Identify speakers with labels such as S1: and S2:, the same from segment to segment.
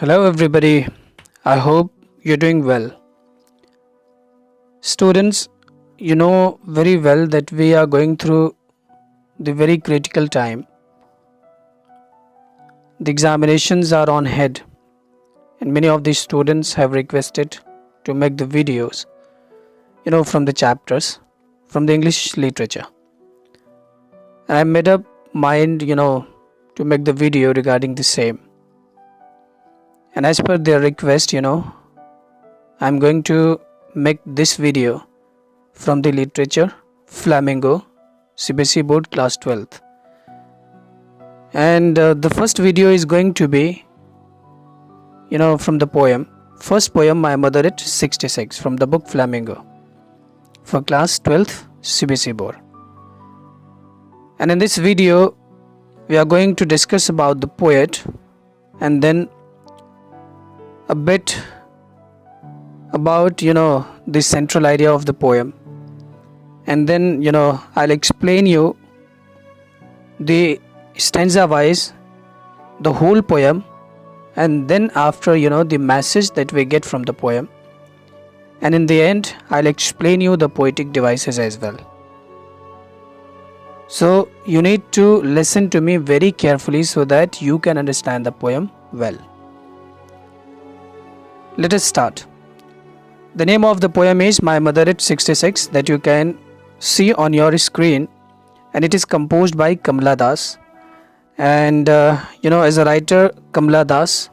S1: Hello, everybody. I hope you're doing well. Students, you know very well that we are going through the very critical time. The examinations are on head, and many of the students have requested to make the videos, from the chapters, from the English literature. And I made up mind, to make the video regarding the same. And as per their request, I'm going to make this video from the literature Flamingo, cbse board class 12th. And the first video is going to be, from the poem. First poem, My Mother at 66, from the book Flamingo, for class 12th cbse board. And in this video, we are going to discuss about the poet and then a bit about the central idea of the poem, and then I'll explain you the stanza wise the whole poem, and then after the message that we get from the poem, and in the end I'll explain you the poetic devices as well. So you need to listen to me very carefully so that you can understand the poem well. Let us start. The name of the poem is My Mother at 66, that you can see on your screen, and it is composed by Kamala Das. And as a writer, Kamala Das,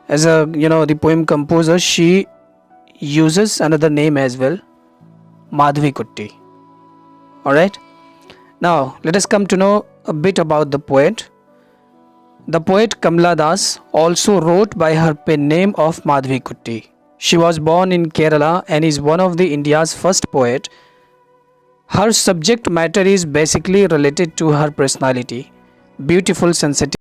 S1: as a the poem composer, she uses another name as well, Madhvi Kutti. Alright, now let us come to know a bit about the poet. The poet Kamala Das also wrote by her pen name of Madhvi Kutti. She was born in Kerala and is one of the India's first poet. Her subject matter is basically related to her personality, beautiful, sensitive,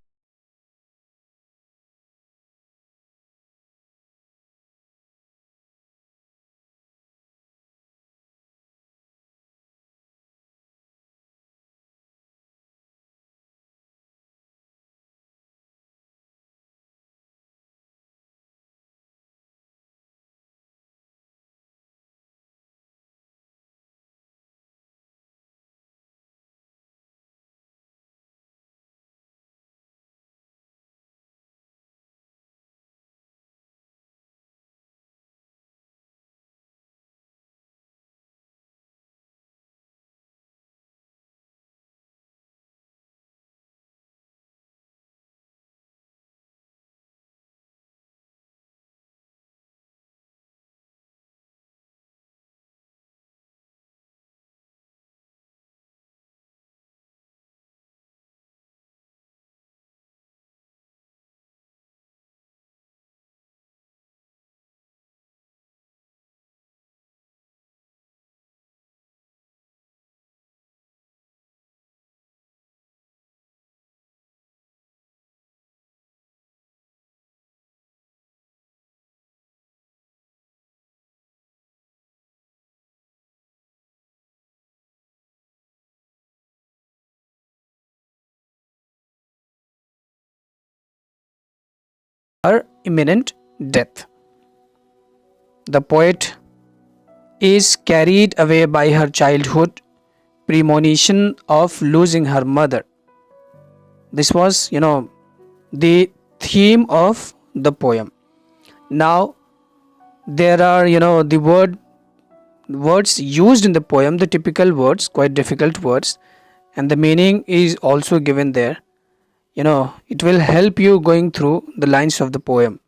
S1: her imminent death. The poet is carried away by her childhood premonition of losing her mother. This was, the theme of the poem. Now, there are, the words used in the poem, the typical words, quite difficult words, and the meaning is also given there. It will help you going through the lines of the poem.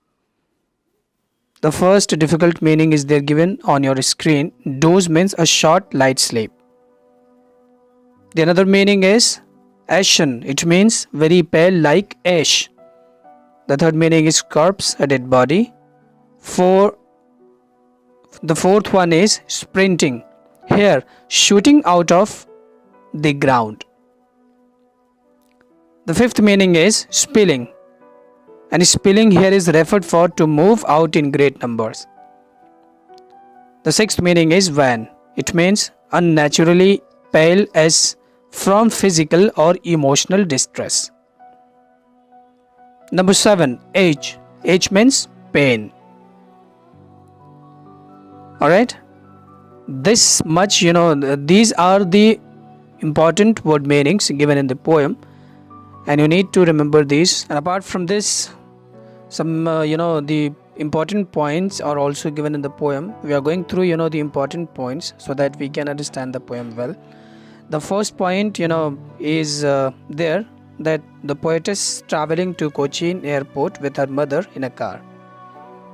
S1: The first difficult meaning is there given on your screen. Doze means a short light sleep. The another meaning is ashen. It means very pale like ash. The third meaning is corpse, a dead body. The fourth one is sprinting. Here, shooting out of the ground. The fifth meaning is spilling, and spilling here is referred for to move out in great numbers. The sixth meaning is wan. It means unnaturally pale as from physical or emotional distress. Number 7, age. Age means pain. Alright, this much, these are the important word meanings given in the poem, and you need to remember these. And apart from this, some the important points are also given in the poem. We are going through the important points so that we can understand the poem well. The first point is there, that the poetess traveling to Cochin airport with her mother in a car.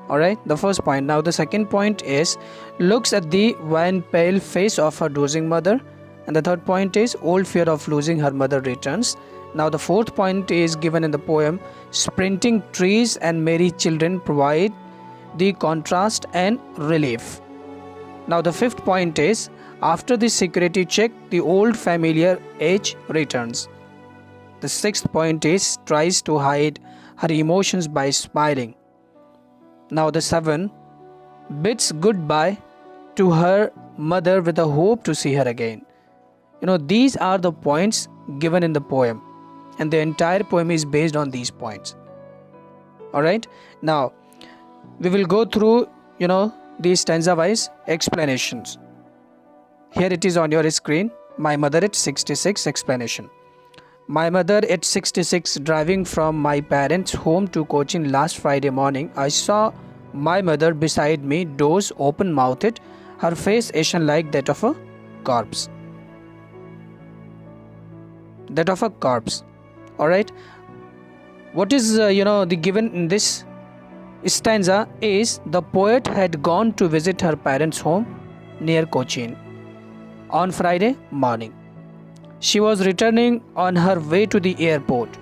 S1: Alright, the first point. Now the second point is looks at the wan pale face of her dozing mother, and the third point is old fear of losing her mother returns. Now the fourth point is given in the poem, sprinting trees and merry children provide the contrast and relief. Now the fifth point is after the security check the old familiar age returns. The sixth point is tries to hide her emotions by smiling. Now the 7 bids goodbye to her mother with a hope to see her again. These are the points given in the poem, and the entire poem is based on these points. Alright, now we will go through these stanza wise explanations. Here it is on your screen. My mother at 66 explanation. My mother at 66 driving from my parents' home to Cochin last Friday morning. I saw my mother beside me, doze open-mouthed, her face ashen like that of a corpse. That of a corpse. Alright. What is the given in this stanza is the poet had gone to visit her parents' home near Cochin on Friday morning. She was returning on her way to the airport.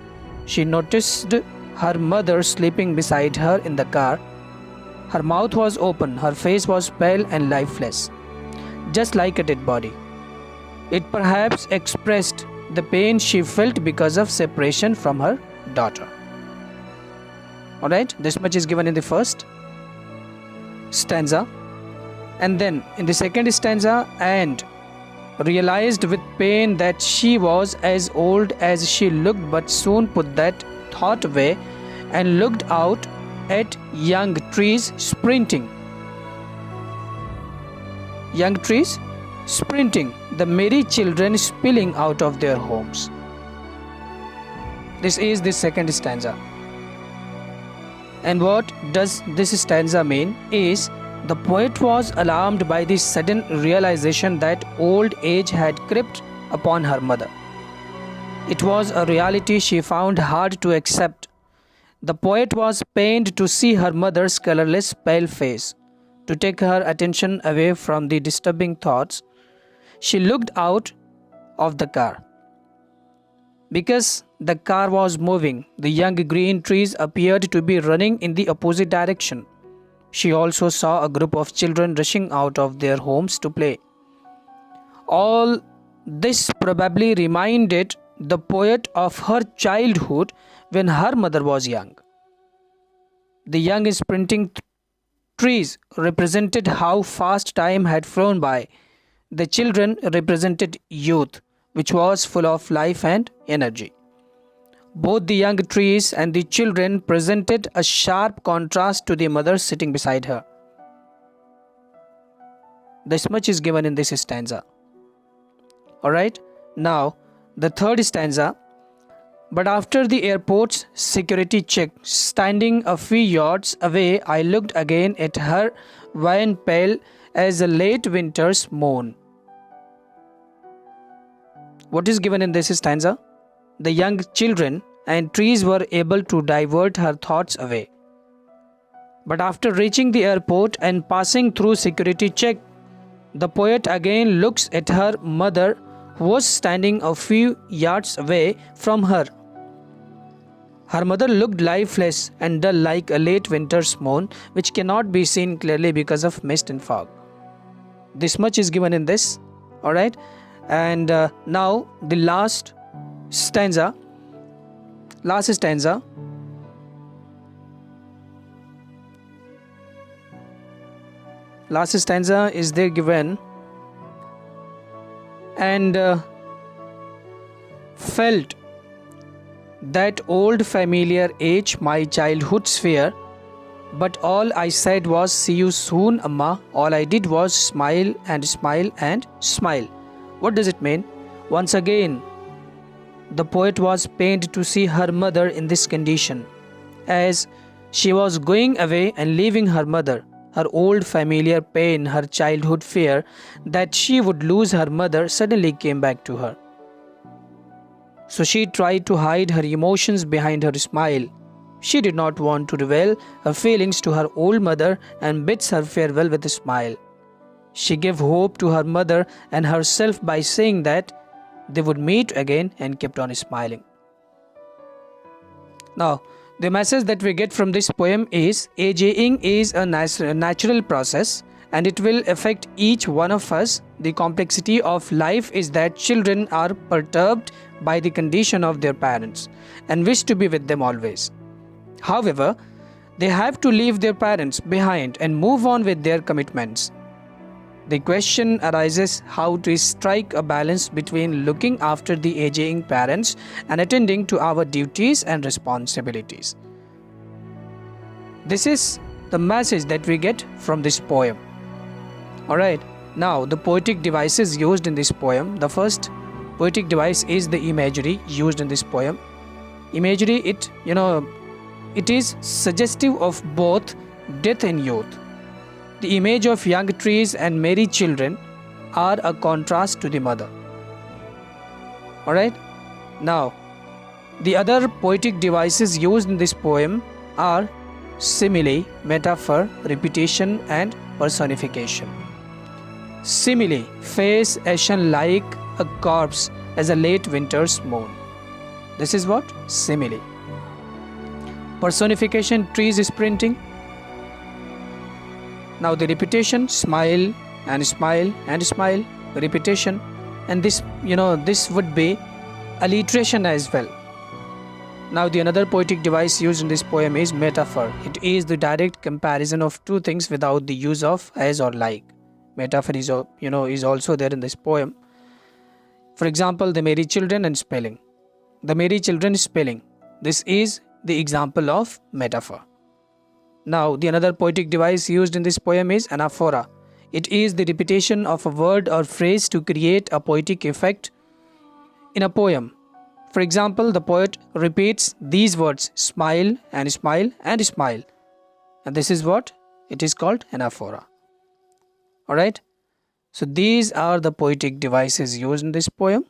S1: She noticed her mother sleeping beside her in the car. Her mouth was open, her face was pale and lifeless, just like a dead body. It perhaps expressed the pain she felt because of separation from her daughter. Alright, this much is given in the first stanza. And then in the second stanza, and realized with pain that she was as old as she looked, but soon put that thought away and looked out at young trees sprinting. Young trees sprinting, the merry children spilling out of their homes. This is the second stanza. And what does this stanza mean is the poet was alarmed by the sudden realization that old age had crept upon her mother. It was a reality she found hard to accept. The poet was pained to see her mother's colorless, pale face. To take her attention away from the disturbing thoughts, she looked out of the car. Because the car was moving, the young green trees appeared to be running in the opposite direction. She also saw a group of children rushing out of their homes to play. All this probably reminded the poet of her childhood when her mother was young. The young sprinting trees represented how fast time had flown by. The children represented youth, which was full of life and energy. Both the young trees and the children presented a sharp contrast to the mother sitting beside her. This much is given in this stanza. Alright, now the third stanza. But after the airport's security check, standing a few yards away, I looked again at her, wan pale as a late winter's moon. What is given in this stanza? The young children and trees were able to divert her thoughts away. But after reaching the airport and passing through security check, the poet again looks at her mother, who was standing a few yards away from her. Her mother looked lifeless and dull like a late winter's moon, which cannot be seen clearly because of mist and fog. This much is given in this. Alright, and now the last stanza. Last stanza. Last stanza is there given, and felt That old familiar age, my childhood's fear. But all I said was, see you soon, Amma. All I did was smile and smile and smile. What does it mean? Once again, the poet was pained to see her mother in this condition, as she was going away and leaving her mother. Her old familiar pain, her childhood fear that she would lose her mother suddenly came back to her. So she tried to hide her emotions behind her smile. She did not want to reveal her feelings to her old mother and bids her farewell with a smile. She gave hope to her mother and herself by saying that they would meet again and kept on smiling. Now, the message that we get from this poem is aging is a natural process and it will affect each one of us. The complexity of life is that children are perturbed by the condition of their parents and wish to be with them always. However, they have to leave their parents behind and move on with their commitments. The question arises how to strike a balance between looking after the aging parents and attending to our duties and responsibilities. This is the message that we get from this poem. Alright, now the poetic devices used in this poem. The first poetic device is the imagery used in this poem. Imagery, it is suggestive of both death and youth. The image of young trees and merry children are a contrast to the mother. Alright, now the other poetic devices used in this poem are simile, metaphor, repetition and personification. Simile, face ashen like a corpse as a late winter's moon. This is what? Simile. Personification, trees sprinting. Now the repetition, smile and smile and smile, repetition, and this would be alliteration as well. Now the another poetic device used in this poem is metaphor. It is the direct comparison of two things without the use of as or like. Metaphor is also there in this poem. For example, the merry children and spelling. The merry children spelling. This is the example of metaphor. Now the another poetic device used in this poem is anaphora. It is the repetition of a word or phrase to create a poetic effect in a poem. For example, the poet repeats these words, smile and smile and smile, and this is what it is called, anaphora. Alright, so these are the poetic devices used in this poem.